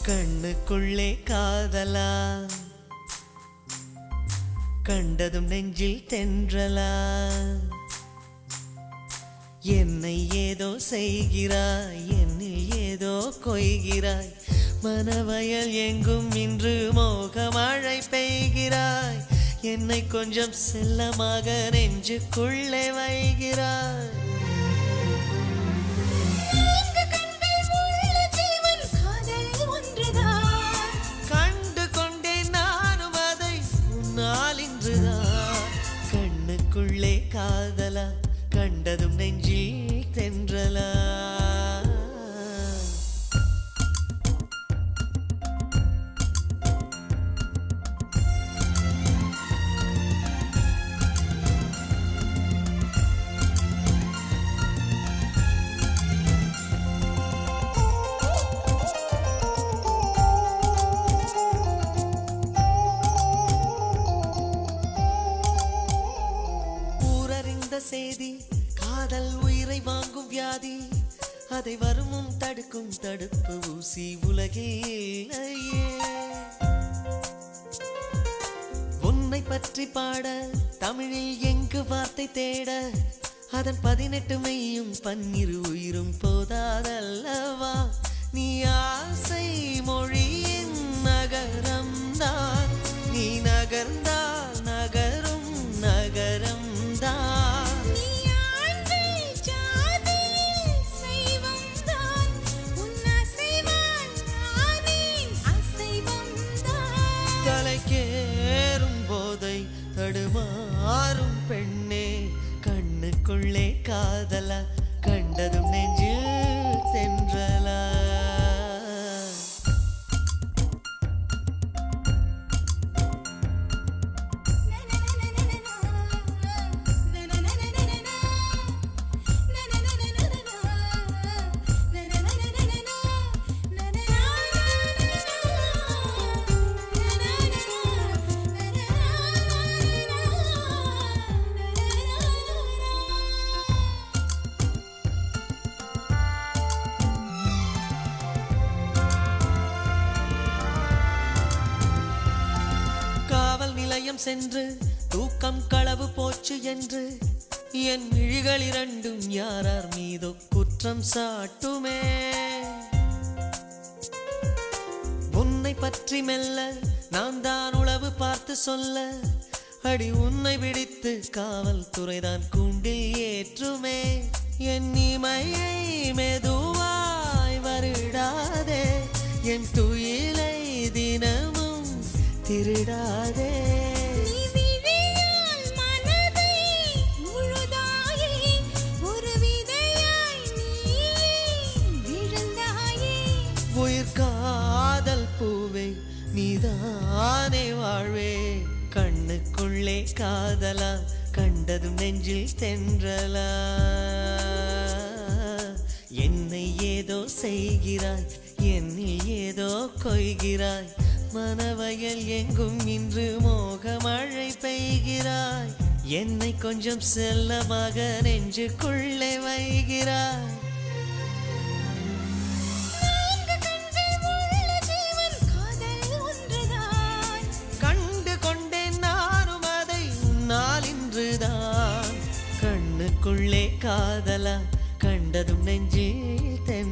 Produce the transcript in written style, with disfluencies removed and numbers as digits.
கண்ணுக்குள்ளே காதலா, கண்டதும் நெஞ்சில் தென்றலா. என்னை ஏதோ செய்கிறாய், என்னில் ஏதோ கொய்கிறாய். மனவயல் எங்கும் இன்று மோகமழை பெய்கிறாய். என்னை கொஞ்சம் செல்லமாக நெஞ்சுக்குள்ளே வைகிறாய். கண்டு கொண்டேன் நானும் அதை உன்னால் இன்றுதான். கண்ணுக்குள்ளே காதலா, கண்டதும் நெஞ்சில் தென்றலா. செய்தி காதல் உயிரை வாங்கும் வியாதி. அதை வருமும் தடுக்கும் தடுப்பு ஊசி உலகிலேயே. உன்னை பற்றி பாட தமிழில் எங்கு வார்த்தை தேட. அதன் 18 மெய்யும் 12 உயிரும் போதாதல்லவா. நீ ஆசை மொழியின் நகரம் தான். நீ நகர்ந்தால் நகரும் நகரம் தான். தலைக்கேறும் போதை தடுமாறும் பெண்ணே. கண்ணுக்குள்ளே காதலா, கண்டதும் நெஞ்சில் தென்றலா. சென்று தூக்கம் களவு போச்சு என்று என் விழிகள் இரண்டும் யாரார் மீதோ குற்றம் சாட்டுமே. உன்னை பற்றி மெல்ல நான் தான் உளவு பார்த்து சொல்ல. அடி உன்னை பிடித்து காவல்துறைதான் கூண்டில் ஏற்றுமே. என் இமையை மெதுவாய் வருடாதே. என் துயிலை தினமும் திருடாதே. உயிர் காதல் பூவே நீதானே வாழ்வே. கண்ணுக்குள்ளே காதலா, கண்டதும் நெஞ்சில் தென்றலா. என்னை ஏதோ செய்கிறாய், என்னில் ஏதோ கொய்கிறாய். மனவயல் எங்கும் இன்று மோகமழை பெய்கிறாய். என்னை கொஞ்சம் செல்லமாக நெஞ்சுக்குள்ளே வைகிறாய். கண்ணுக்குள்ளே காதலா, கண்டதும் நெஞ்சில் தென்றலா.